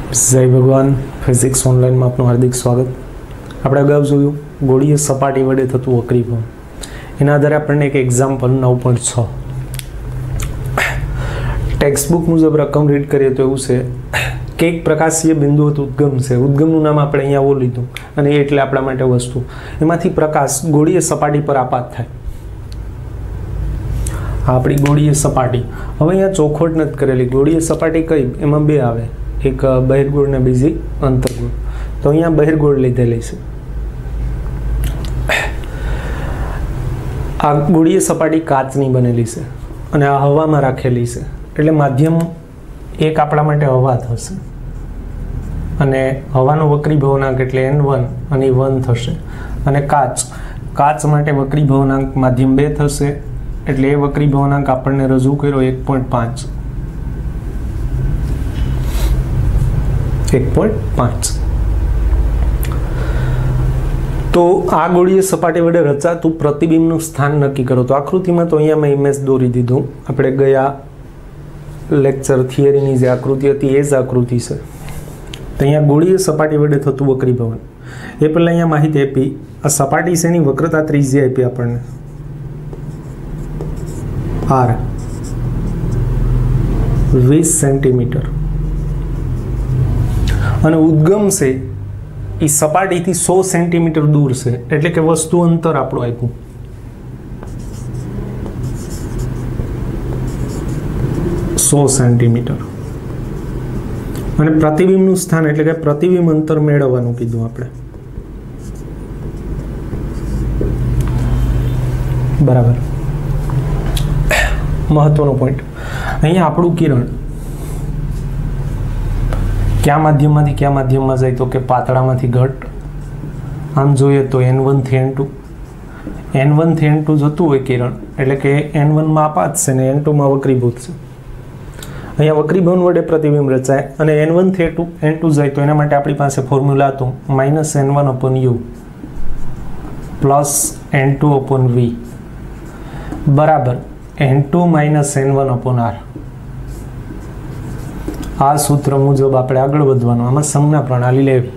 जय भगवान physics online में आपનું हार्दिक स्वागत। આપણે અગાઉ જોયું ગોળીય સપાટી વડે થતું વક્રીભવન, એના આધારે આપણને એક એક્ઝામ્પલ 9.6 ટેક્સ્ટ બુક મુજબ રકમ રીડ કરીએ તો એવું છે કે એક પ્રકાશીય બિંદુ ઉદ્ગમ છે, ઉદ્ગમનું નામ આપણે અહીંયા આવું લીધું અને એટલે આપણા માટે વસ્તુ, એમાંથી પ્રકાશ ગોળીય સપાટી પર આપાત થાય। આપણી ગોળીય સપાટી હવે અહીંયા ચોખવટ નથી કરેલી, ગોળીય સપાટી કઈ એમાં બે આવે, एक बहिर्गोળ ने बीजी अंतर्गोळ। तो अहींया बहिर्गोळ लीधेली छे। आ गोळीय सपाटी काचनी बनेली छे अने आ हवामां राखेली छे, एटले माध्यम एक आपणा माटे हवा थशे अने हवानो वक्रीभवनांक एटले n1 अने 1 थशे अने काच माटे वक्रीभवनांक माध्यम 2 थशे एटले ए वक्रीभवनांक आपणने रजू कर्यो 1.5 1.5। तो आ गोळीय सपाटी वडे रचातुं प्रतिबिंबनुं स्थान नक्की करो। तो आकृति में तो अहींया मैं इमेज दोरी दीधुं, आपणे गया लेक्चर थियरीनी जे आकृति हती ए ज आकृति छे। तो अहींया गोळीय सपाटी वडे थतुं वक्रीभवन, ए पहेला अहींया माहिती आपी, आ सपाटी छेनी वक्रता त्रिज्या आपी आपणने r 20 सेंटीमीटर અને ઉદ્ગમ છે એ સપાટીથી 100 સેન્ટીમીટર દૂર છે, એટલે કે વસ્તુ અંતર આપણું આપ્યું 100 સેન્ટીમીટર અને પ્રતિબિંબનું સ્થાન એટલે કે પ્રતિબિંબ અંતર મેળવવાનું કીધું આપણે, બરાબર। મહત્વનો પોઈન્ટ અહીંયા આપણું કિરણ क्या माध्यम में क्या माध्यम में जाए, तो कि पातड़ा में घट, आम जोईए तो n1 थी n2 जतुं होय किरण एटले के n1 में आपात छे ने n2 में वक्रीभूत छे। अहींया वक्रीभवन वडे प्रतिबिंब रचाय अने n1 थी n2 जाए तो एना माटे आपणी पासे फॉर्म्युला हतो -n1/u + n2/v बराबर n2 - n1/r। आ सूत्र मुजब आपणे आगळ वधवानुं। आमां संज्ञा प्रणाली लेवी।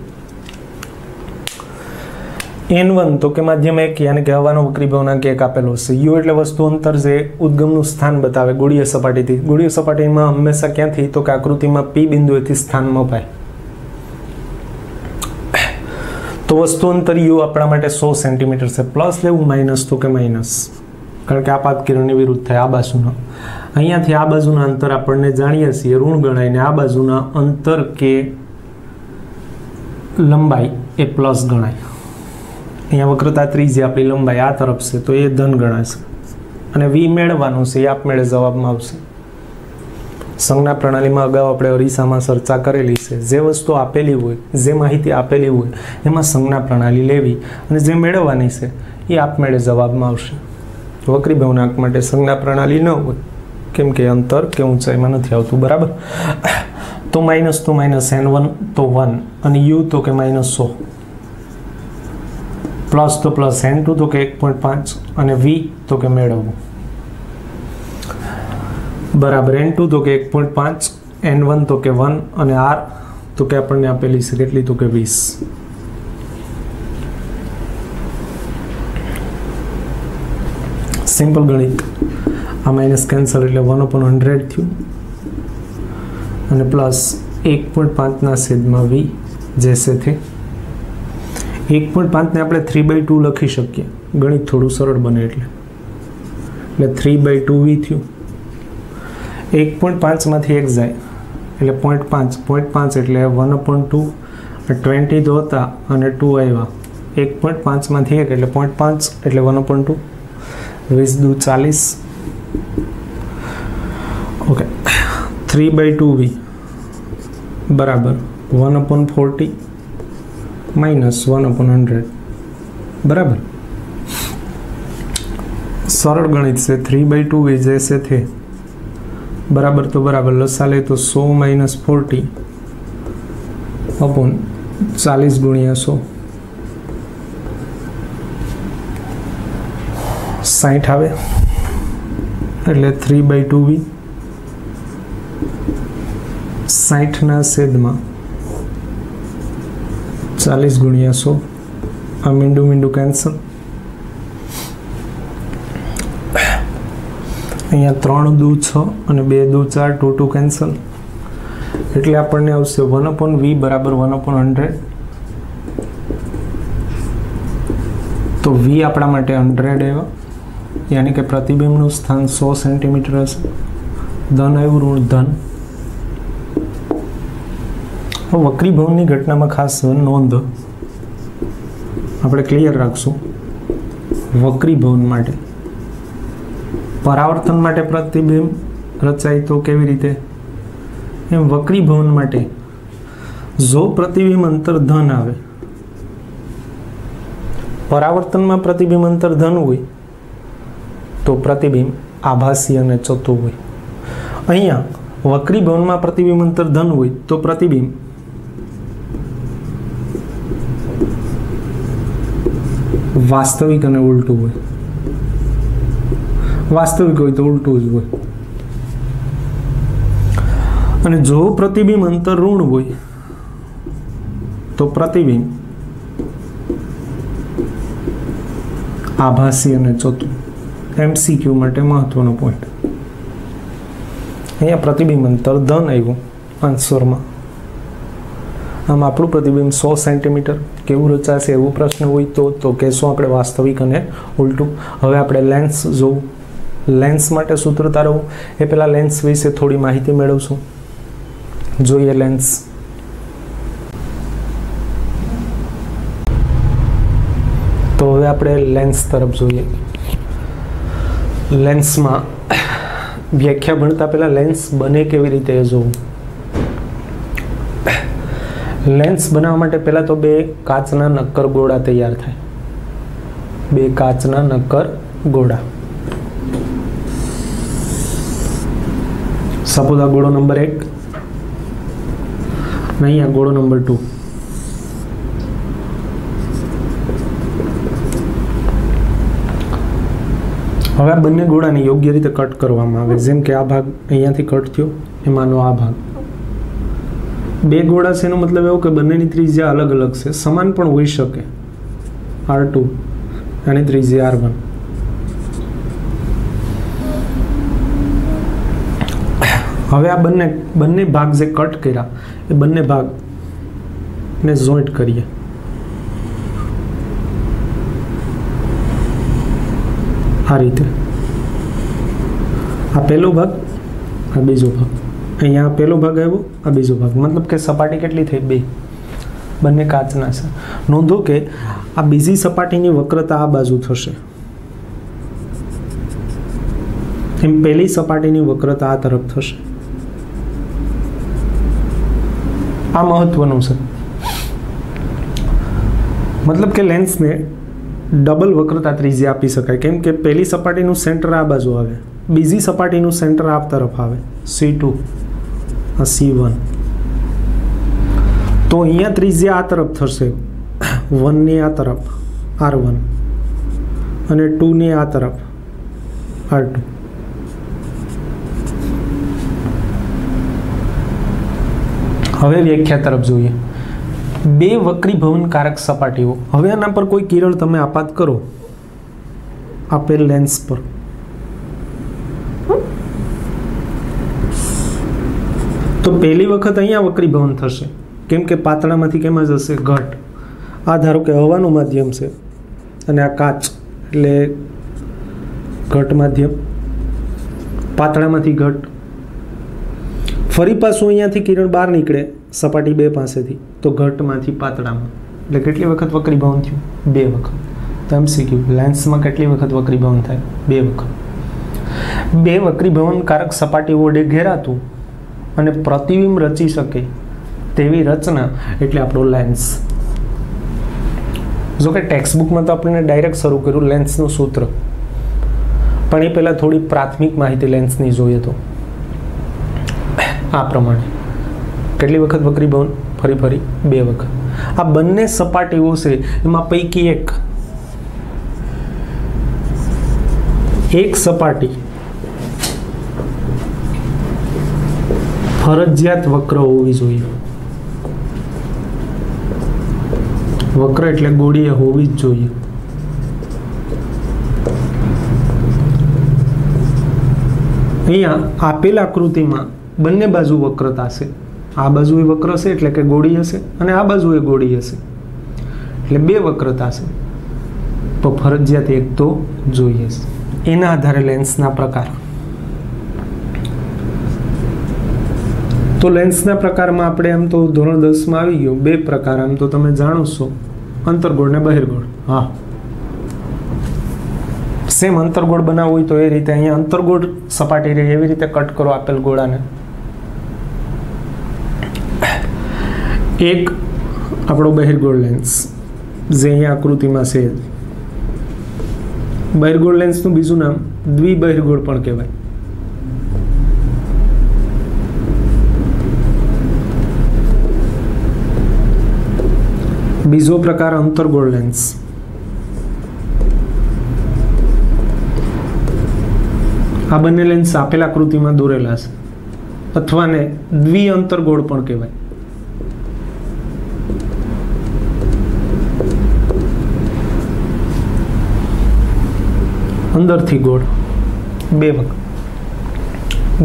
n1 तो के माध्यम 1 यानी के हवानो वक्रीभवनांक 1 आपेलो छे। u એટલે વસ્તુ અંતર જે ઉદ્ગમનું સ્થાન બતાવે ગોળીય સપાટીથી। ગોળીય સપાટીમાં હંમેશા ક્યાંથી, તો કે આકૃતિમાં p બિંદુએથી સ્થાન મપાય। તો વસ્તુ અંતર u આપણા માટે 100 સેન્ટીમીટર છે। પ્લસ લેવું માઈનસ, તો કે માઈનસ, કારણ કે આપાત કિરણની વિરુદ્ધ થાય આ બાજુનો। અહીંયાથી આ બાજુના અંતર આપણને જાણીએ છીએ ઋણ ગણાય ને આ બાજુના અંતર કે લંબાઈ એ પ્લસ ગણાય। અહીંયા વક્રતા ત્રિજ્યા આપણી લંબાઈ આ તરફ છે તો એ ધન ગણાશે અને v મેળવવાનું છે, એ આપમેળે જવાબમાં આવશે। સંજ્ઞા પ્રણાલીમાં અગાઉ આપણે અરીસામાં ચર્ચા કરેલી છે, જે વસ્તુ આપેલી હોય, જે માહિતી આપેલી હોય એમાં સંજ્ઞા પ્રણાલી લેવી અને જે મેળવવાની છે એ આપમેળે જવાબમાં આવશે। વક્રીભવનાંક માટે સંજ્ઞા પ્રણાલી ન હોય केम के अंतर के ऊंचाई में नहीं आवतुं, बराबर। तो माइनस तो माइनस n1 तो 1 और u तो के -100 प्लस तो प्लस n2 तो के 1.5 और v तो के मेळववुं बराबर n2 तो के 1.5 n1 तो के 1 और r तो के आपणे आपेली छे केटली, तो के 20। सिंपल गणित। आ माइनस कैंसल एटले 1/100 थयुं अने प्लस 1.5 ना छेदमां v जैसे थे 1.5 ने आपणे 3/2 लखी शकीए, गणित थोड़ुं सरळ बने एटले 3/2v थयुं। 1.5 मांथी 1 जाए एटले 0.5 एटले 1/2 20 तो हता अने 2 आव्या। 1.5 मांथी 1 एटले 0.5 एटले 1/2 20 × 2 = 40। ओके 3/2v बराबर 1/40 माइनस 1/100 बराबर। सरल गणित से 3/2v जैसे थे बराबर तो बराबर, लसा ले तो 100 - 40 अपॉन 40 × 100 60 आवे એટલે 3/2v 60 ના છેદમાં 40 ગુણ્યા 100 આ મીંડું મીંડું કેન્સલ અહીંયા 3 દુ 6 અને 2 દુ 4 2 2 કેન્સલ એટલે આપણને આવશે 1/v બરાબર 1/100 તો v આપણા માટે 100 આવ્યા યાनी કે પ્રતિબિંબનું સ્થાન 100 સેન્ટીમીટર હશે ધન આવ્યું ઋણ ધન વક્રીભવનની ઘટનામાં ખાસ નોંધ આપણે ક્લિયર રાખશું વક્રીભવન માટે પરાવર્તન માટે પ્રતિબિંબ રચાય તો કેવી રીતે એમ વક્રીભવન માટે જો પ્રતિબિંબ અંતર ધન આવે પરાવર્તનમાં પ્રતિબિંબ અંતર ધન હોય તો પ્રતિબિંબ આભાસી અને ચોથું હોય અહીંયા વક્રીભવનમાં પ્રતિબિંબ અંતર ધન હોય તો પ્રતિબિંબ વાસ્તવિક અને ઉલટું હોય વાસ્તવિક હોય તો ઉલટું જ હોય અને જો પ્રતિબિંબ અંતર ઋણ હોય તો પ્રતિબિંબ આભાસી અને ચોથું એમસીક્યુ માટે મહત્વનો પોઈન્ટ અહીંયા પ્રતિબિંબ અંતર ધન આવ્યું આન્સરમાં આમ આપણું પ્રતિબિંબ 100 સેન્ટીમીટર કેવું રચાશે એવું પ્રશ્ન હોય તો કહેશું આપણે વાસ્તવિક અને ઉલટું હવે આપણે લેન્સ જોવું લેન્સ માટે સૂત્ર તારવું એ પહેલાં લેન્સ વિશે થોડી માહિતી મેળવશું જોઈએ લેન્સ તો હવે આપણે લેન્સ તરફ જોઈએ લેન્સમાં વ્યાખ્યા ભણતા પહેલા લેન્સ બને કેવી રીતે એ જોવું લેન્સ બનાવવા માટે પહેલા તો 2 કાચના નક્કર ગોળા તૈયાર થાય 2 કાચના નક્કર ગોળા સપોઝ આ ગોળો નંબર 1 અને અહીંયા ગોળો નંબર 2 હવે આ બંને ગોળાને યોગ્ય રીતે કટ કરવામાં આવે જેમ કે આ ભાગ અહીંયાથી કટ થયો એમાંનો આ ભાગ 2 ગોળા છે એનો મતલબ એવો કે બંનેની ત્રિજ્યા અલગ અલગ છે સમાન પણ હોઈ શકે R2 અને ત્રિજ્યા R1 હવે આ બંને ભાગ જે કટ કર્યા એ બંને ભાગને જોઈન્ટ કરીએ આ રીતે આ પહેલો ભાગ આ બીજો ભાગ અહીંયા પહેલો ભાગ આવ્યો આ બીજો ભાગ મતલબ કે સપાટી કેટલી થઈ 2 બંને કાચના છે નોંધો કે આ બીજી સપાટીની વક્રતા આ બાજુ થશે એમ પહેલી સપાટીની વક્રતા આ તરફ થશે આ મહત્વનું છે મતલબ કે લેન્સને ડબલ વક્રતા ત્રિજ્યા આપી શકાય કેમ કે પહેલી સપાટીનું સેન્ટર આ બાજુ આવે બીજી સપાટીનું સેન્ટર આ તરફ આવે C2 આ C1 તો અહીંયા ત્રિજ્યા આ તરફ થશે 1 ની આ તરફ R1 અને 2 ની આ તરફ R2 હવે વ્યાખ્યા તરફ જોઈએ 2 વક્રીભવનકારક સપાટીઓ હવે આના પર કોઈ કિરણ તમે આપાત કરો આપેલ લેન્સ પર તો પહેલી વખત અહીંયા વક્રીભવન થશે કેમ કે પાતળામાંથી કેમાં જશે ઘટ આ ધારો કે હવાનું માધ્યમ છે અને આ કાચ એટલે ઘટ માધ્યમ પાતળામાંથી ઘટ ફરી પાછું અહીંયાથી કિરણ બહાર નીકળે સપાટી 2 પાસેથી તો ઘટમાંથી પાતળામાં એટલે કેટલી વખત વક્રીભવન થયું 2 વખત તો MCQ લેન્સમાં કેટલી વખત વક્રીભવન થાય 2 વખત 2 વક્રીભવનકારક સપાટી વડે ઘેરાતું અને પ્રતિબિંબ રચી શકે તેવી રચના એટલે આપણો લેન્સ જો કે ટેક્સ્ટ બુકમાં તો આપણે ડાયરેક્ટ શરૂ કર્યું લેન્સનું સૂત્ર પણ એ પહેલાં થોડી પ્રાથમિક માહિતી લેન્સની જોઈએ તો આ પ્રમાણે કેટલી વખત વક્રીભવન ફરી 2 વખત આ બંને સપાટીઓ છે એમાં પૈકી એક સપાટી ફરજિયાત વક્ર હોવી જોઈએ વક્ર એટલે ગોળીય હોવી જ જોઈએ. અહીંયા આપેલ આકૃતિમાં બંને બાજુ વક્રતા છે. આ બાજુ એ વક્ર છે એટલે કે ગોળી હશે, અને આ બાજુ એ ગોળી હશે એટલે બે વક્રતા છે. તો ફરજિયાત એક તો જોઈએ. એના આધારે લેન્સના પ્રકાર. તો લેન્સના પ્રકારમાં આપણે આમ તો ધોરણ 10 માં આવી ગયો બે પ્રકાર. આમ તો તમે જાણો છો, અંતર્ગોળ ને બહિર્ગોળ. હા, સેમ અંતર્ગોળ બનાવવું હોય તો એ રીતે અહીંયા અંતર્ગોળ સપાટી રહે એવી રીતે કટ કરો આપેલ ગોળાને. એક આપણો બહિર્ગોળ લેન્સ જે અહીંયા આકૃતિમાં છે. બહિર્ગોળ લેન્સનું બીજું નામ દ્વિબહિર્ગોળ પણ કહેવાય. બીજો પ્રકાર અંતર્ગોળ લેન્સ. આ બંને લેન્સ આપેલ આકૃતિમાં દોરેલા છે, અથવા ને દ્વિઅંતર્ગોળ પણ કહેવાય. અંદરથી ગોળ બે વખત,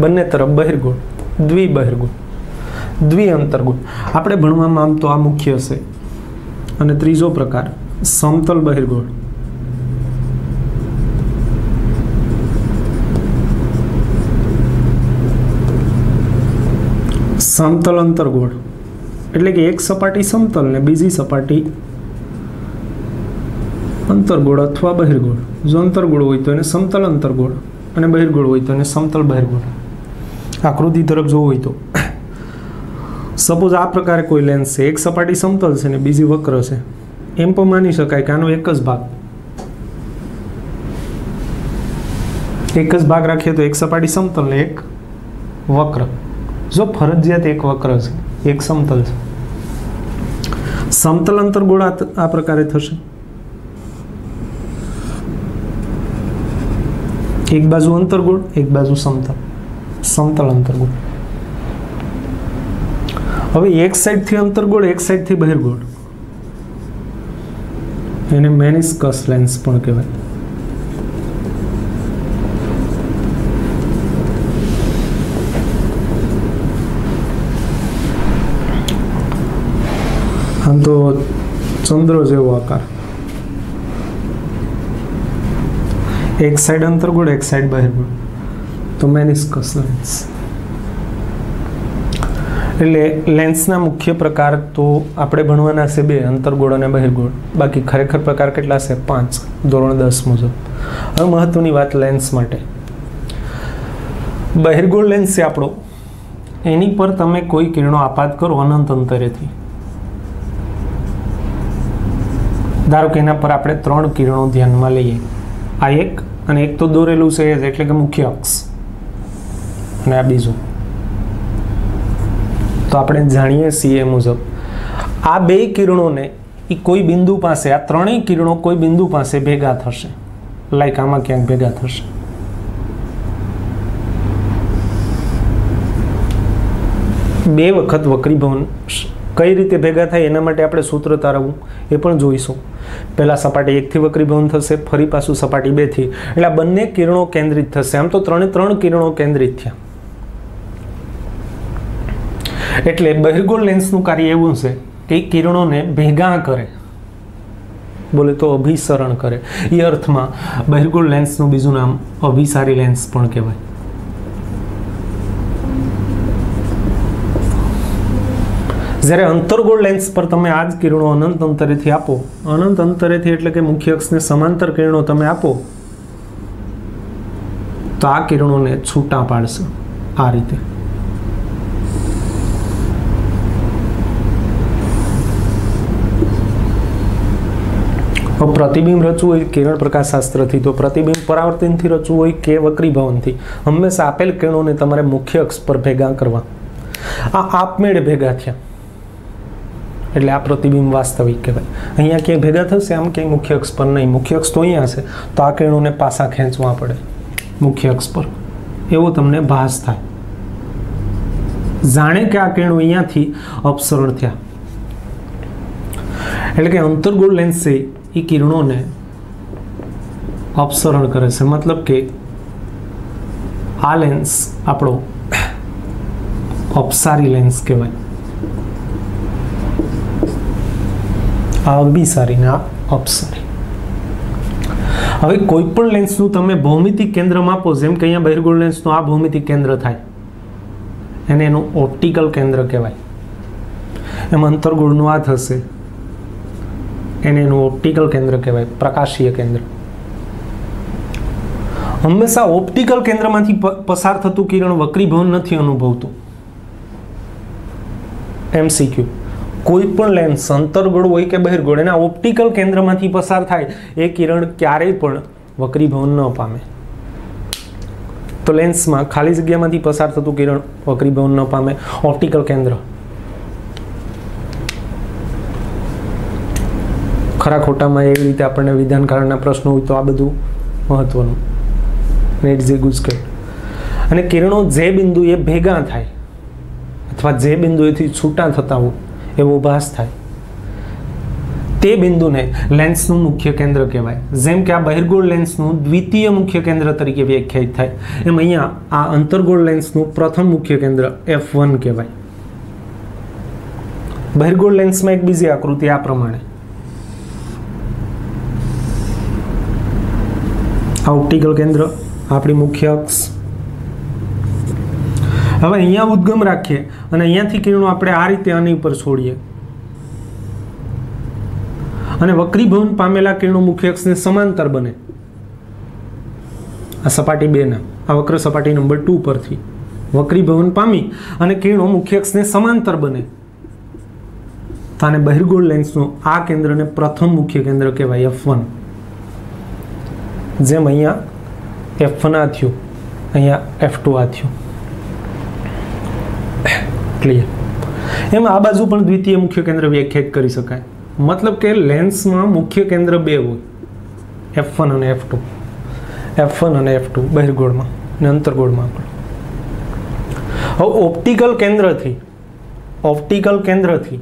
બંને તરફ બહિર્ગોળ, દ્વિબહિર્ગોળ, દ્વિઅંતર્ગોળ. આપણે ભણવામાં આમ તો આ મુખ્ય છે. અને ત્રીજો પ્રકાર સમતલ બહિર્ગોળ. સમતલ અંતર્ગોળ એટલે કે એક સપાટી સમતલ ને બીજી સપાટી અંતર્ગોળ અથવા બહિર્ગોળ. જો અંતર્ગોળ હોય તો એને સમતલ અંતર્ગોળ, અને બહિર્ગોળ હોય તો એને સમતલ બહિર્ગોળ. આકૃતિ તરફ જોવું હોય તો સપોઝ આ પ્રકારે કોઈ લેન્સ છે, એક સપાટી સમતલ છે ને બીજી વક્ર છે, એમ પણ માની શકાય કે આનો એક જ ભાગ રાખીએ તો એક સપાટી સમતલ ને એક વક્ર. જો ફરજિયાત એક વક્ર છે, એક સમતલ છે. સમતલ અંતર્ગોળ આ પ્રકારે થશે. એક બાજુ અંતર્ગોળ, એક બાજુ સમતલ, સમતલ અંતર્ગોળ. હવે એક સાઈડથી અંતર્ગોળ, એક સાઈડથી બહિર્ગોળ, એને મેનિસ્કસ લેન્સ પણ કહેવાય. આમ તો ચંદ્ર જેવો આકાર, એક સાઈડ અંતર્ગોળ, એક સાઈડ બહિર્ગોળ, તો મેનિસ્કસ લેન્સ. એટલે લેન્સના મુખ્ય પ્રકાર તો આપણે ભણવાના છે બે, અંતર્ગોળ અને બહિર્ગોળ. બાકી ખરેખર પ્રકાર કેટલા છે? 5 ધોરણ 10 મુજબ. હવે મહત્વની વાત લેન્સ માટે. બહિર્ગોળ લેન્સ છે આપણો, એની પર તમે કોઈ કિરણો આપાત કરો અનંત અંતરેથી. ધારો કે એના પર આપણે 3 કિરણો ધ્યાનમાં લઈએ. આ એક, અને એક તો દોરેલું છે એટલે કે મુખ્ય અક્ષ, અને આ બીજું. તો આપણે જાણીએ છીએ મુજબ આ બે કિરણોને કોઈ બિંદુ પાસે, આ ત્રણેય કિરણો કોઈ બિંદુ પાસે ભેગા થશે. લાઈક આમાં ક્યાંક ભેગા થશે. બે વખત વક્રીભવન કઈ રીતે ભેગા થાય એના માટે આપણે સૂત્ર તારવવું એ પણ જોઈશું. પહેલા સપાટી 1 થી વક્રીભવન થશે, ફરી પાછું સપાટી 2 થી, એટલે આ બંને કિરણો કેન્દ્રિત થશે. આમ તો 3 કિરણો કેન્દ્રિત થયા. એટલે બહિર્ગોળ લેન્સનું કાર્ય એવું છે કે કિરણોને ભેગા કરે, બોલે તો અભિસરણ કરે. એ અર્થમાં બહિર્ગોળ લેન્સનું બીજું નામ અભિસારી લેન્સ પણ કહેવાય. જ્યારે અંતર્ગોળ લેન્સ પર તમે આ જ કિરણો અનંત અંતરેથી આપો, અનંત અંતરેથી એટલે કે મુખ્ય અક્ષને સમાંતર કિરણો તમે આપો, તો આ કિરણોને છૂટા પાડશે આ રીતે. પ્રતિબિંબ રચવું હોય કિરણ પ્રકાશ શાસ્ત્રથી, તો પ્રતિબિંબ પરાવર્તનથી રચવું હોય કે વક્રીભવનથી, હંમેશા આપેલ કિરણોને તમારે મુખ્ય અક્ષ પર ભેગા કરવા. આ આપમેળે ભેગા થયા એટલે આ પ્રતિબિંબ વાસ્તવિક કહેવાય. અહીંયા ક્યાંય ભેગા થશે, આમ ક્યાંય મુખ્ય અક્ષ પર નહીં. મુખ્ય અક્ષ તો અહીંયા છે, તો આ કિરણોને પાછા ખેંચવા પડે મુખ્ય અક્ષ પર, એવો તમને ભાસ થાય. જાણે કે આ કિરણો અહીંયાથી અપસરણ થયા. એટલે કે અંતર્ગોળ લેન્સ છે એ કિરણોને અપસરણ કરે છે, મતલબ કે આ લેન્સ આપણો અપસારી લેન્સ કહેવાય, આ અભિસારી ને આ અપસારી. હવે કોઈ પણ લેન્સનું તમે ભૌમિતિક કેન્દ્ર માપો, જેમ કે અહીંયા બહિર્ગોળ લેન્સનું આ ભૌમિતિક કેન્દ્ર થાય, એને એનું ઓપ્ટિકલ કેન્દ્ર કહેવાય. એમ અંતર્ગોળનું આ થશે, એને એનું ઓપ્ટિકલ કેન્દ્ર કહેવાય, પ્રકાશીય કેન્દ્ર. હંમેશા ઓપ્ટિકલ કેન્દ્રમાંથી પસાર થતું કિરણ વક્રીભવન નથી અનુભવતું. MCQ, કોઈ પણ લેન્સ અંતર્ગોળ હોય કે બહિર્ગોળ, એના ઓપ્ટિકલ કેન્દ્રમાંથી પસાર થાય એ કિરણ ક્યારેય પણ વક્રીભવન ન પામે. તો લેન્સમાં ખાલી જગ્યામાંથી પસાર થતું કિરણ વક્રીભવન ન પામે, ઓપ્ટિકલ કેન્દ્ર. ખરા ખોટામાં એવી રીતે આપણને વિધાન કારણના પ્રશ્નો હોય તો આ બધું મહત્વનું. નેટ જે ગુજકેટ. અને કિરણો જે બિંદુએ ભેગા થાય અથવા જે બિંદુએથી છૂટા થતા હોય એવો ભાસ થાય, તે બિંદુને લેન્સનું મુખ્ય કેન્દ્ર કહેવાય. જેમ કે આ બહિર્ગોળ લેન્સનું દ્વિતીય મુખ્ય કેન્દ્ર તરીકે વ્યાખ્યાયિત થાય, એમ અહીંયા આ અંતર્ગોળ લેન્સનું પ્રથમ મુખ્ય કેન્દ્ર F1 કહેવાય. બહિર્ગોળ લેન્સમાં એક બીજી આકૃતિ આ પ્રમાણે, આ ઓપ્ટિકલ કેન્દ્ર, આપણી મુખ્ય અક્ષ. હવે અહીંયા ઉદ્ગમ રાખીએ અને અહીંયાથી કિરણો આપણે આ રીતે આની ઉપર છોડીએ અને વક્રીભવન પામેલા કિરણો મુખ્ય અક્ષને સમાંતર બને. આ સપાટી 2 ના આ વક્ર સપાટી નંબર 2 પરથી વક્રીભવન પામી અને કિરણો મુખ્ય અક્ષને સમાંતર બને, તો આને બહિર્ગોળ લેન્સનું આ કેન્દ્રને પ્રથમ મુખ્ય કેન્દ્ર કહેવાય, F1. જેમ અહીંયા F1 આ થયું, અહીંયા F2 આ થયું. ક્લિયર? એમ આ બાજુ પણ દ્વિતીય મુખ્ય કેન્દ્ર વ્યાખ્યાયિત કરી શકાય. મતલબ કે લેન્સમાં મુખ્ય કેન્દ્ર 2 હોય, F1 અને F2. F1 અને F2 બહિર્ગોળમાં અને અંતર્ગોળમાં. હવે ઓપ્ટિકલ કેન્દ્રથી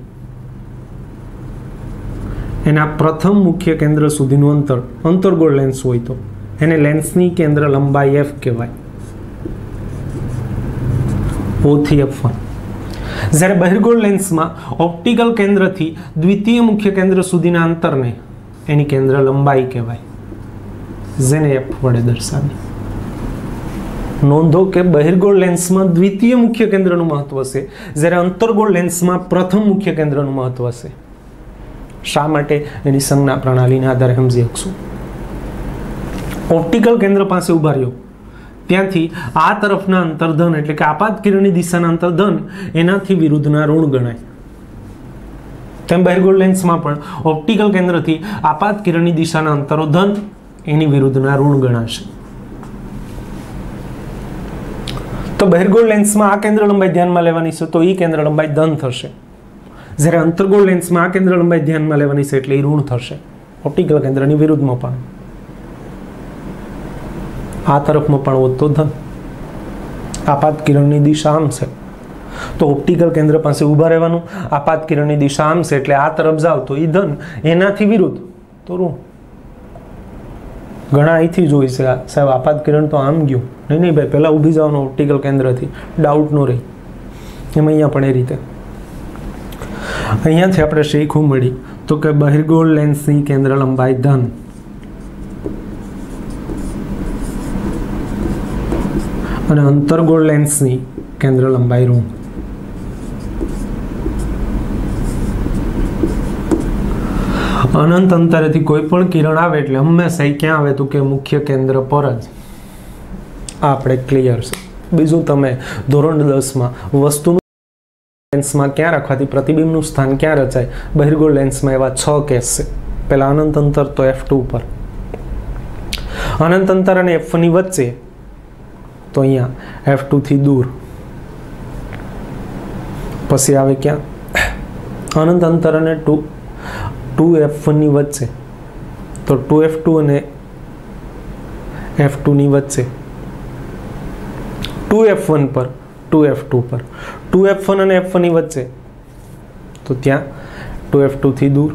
એના પ્રથમ મુખ્ય કેન્દ્ર સુધીનું અંતર અંતર્ગોળ લેન્સ હોય તો એને લેન્સની કેન્દ્ર લંબાઈ F કહેવાય, O થી F1. જ્યારે બહિર્ગોળ લેન્સમાં ઓપ્ટિકલ કેન્દ્રથી દ્વિતીય મુખ્ય કેન્દ્ર સુધીના અંતરને એની કેન્દ્ર લંબાઈ કહેવાય, જેને F વડે દર્શાવી. નોંધો કે બહિર્ગોળ લેન્સમાં દ્વિતીય મુખ્ય કેન્દ્રનું મહત્વ છે, જ્યારે અંતર્ગોળ લેન્સમાં પ્રથમ મુખ્ય કેન્દ્રનું મહત્વ છે. શા માટે? એની સંજ્ઞા પ્રણાલીના આધારે સમજી શકશું. ઓપ્ટિકલ કેન્દ્ર પાસે ઉભા રહ્યો, ત્યાંથી આ તરફના અંતર ધન, એટલે કે આપાત કિરણની દિશાના અંતર ધન, એનાથી વિરુદ્ધના ઋણ ગણાય. તેમ બહિર્ગોળ લેન્સમાં પણ ઓપ્ટિકલ કેન્દ્રથી આપાત કિરણની દિશાના અંતરો ધન, એની વિરુદ્ધના ઋણ ગણાશે. તો બહિર્ગોળ લેન્સમાં આ કેન્દ્ર લંબાઈ ધ્યાનમાં લેવાની છે તો એ કેન્દ્ર લંબાઈ ધન થશે, જ્યારે અંતર્ગોળ લેન્સમાં આ કેન્દ્ર લંબાઈ ધ્યાનમાં લેવાની છે એટલે એ ઋણ થશે, ઓપ્ટિકલ કેન્દ્રની વિરુદ્ધમાં પણ. આ તરફમાં પણ હોત તો ધન. આપાત કિરણની દિશા આમ છે તો ઓપ્ટિકલ કેન્દ્ર પાસે ઊભા રહેવાનું, આપાત કિરણની દિશા આમ છે એટલે આ તરફ જાવ તો એ ધન, એનાથી વિરુદ્ધ તો ઋણ. ઘણા અહીંથી જોઈ છે, સાહેબ આપાત કિરણ તો આમ ગયું, નહીં ભાઈ પહેલાં ઊભી જવાનું ઓપ્ટિકલ કેન્દ્રથી, ડાઉટ ન રહી. એમ અહીંયા પણ એ રીતે. અહીંયાથી આપણે શીખવું મળી તો કે બહિર્ગોળ લેન્સની કેન્દ્ર લંબાઈ ધન અને અંતર્ગોળ લેન્સની કેન્દ્ર લંબાઈ ઋણ. અનંત અંતરેથી કોઈ પણ કિરણ આવે એટલે હંમેશા ક્યાં આવે તો કે મુખ્ય કેન્દ્ર પર જ. આપણે ક્લિયર છે. બીજું તમે ધોરણ 10માં વસ્તુનું લેન્સમાં ક્યાં રાખવાથી પ્રતિબિંબનું સ્થાન ક્યાં રચાય, બહિર્ગોળ લેન્સમાં એવા 6 કેસ છે. પહેલા અનંત અંતર તો F2 પર, અનંત અંતર અને F1 ની વચ્ચે તો અહીંયા F2 થી દૂર. પછી આવે ક્યાં અનંત અંતર અને 2F1 ની વચ્ચે તો 2F2 અને F2 ની વચ્ચે, 2F1 પર 2F2 પર, 2F1 અને F1 ની વચ્ચે તો ત્યાં 2F2 થી દૂર.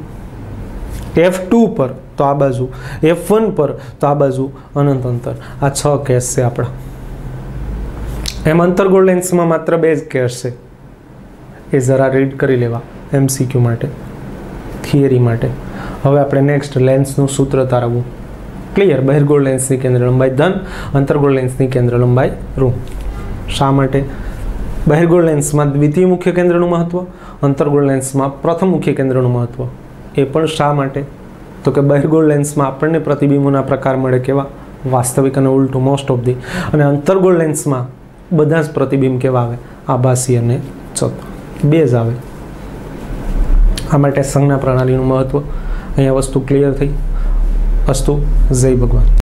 F2 પર તો આ બાજુ, F1 પર તો આ બાજુ અનંત અંતર. આ 6 કેસ છે આપણા. એમ અંતર્ગોળ લેન્સમાં માત્ર 2 કેસ છે. એ જરા રીડ કરી લેવા MCQ માટે, થિયરી માટે. હવે આપણે નેક્સ્ટ લેન્સનું સૂત્ર તારવવું. ક્લિયર? બહિર્ગોળ લેન્સની કેન્દ્ર લંબાઈ ધન, અંતર્ગોળ લેન્સની કેન્દ્ર લંબાઈ ઋણ. શા માટે? બહિર્ગોળ લેન્સમાં દ્વિતીય મુખ્ય કેન્દ્રનું મહત્વ, અંતર્ગોળ લેન્સમાં પ્રથમ મુખ્ય કેન્દ્રનું મહત્વ. એ પણ શા માટે? તો કે બહિર્ગોળ લેન્સમાં આપણને પ્રતિબિંબોના પ્રકાર મળે કેવા? વાસ્તવિક અને ઉલટું, મોસ્ટ ઓફ ધી. અને અંતર્ગોળ લેન્સમાં બધા જ પ્રતિબિંબ કેવા આવે? આભાસી અને ચતુર, 2 જ આવે. આ માટે સંજ્ઞા પ્રણાલીનું મહત્વ. અહીંયા વસ્તુ ક્લિયર થઈ. અસ્તુ. જય ભગવાન.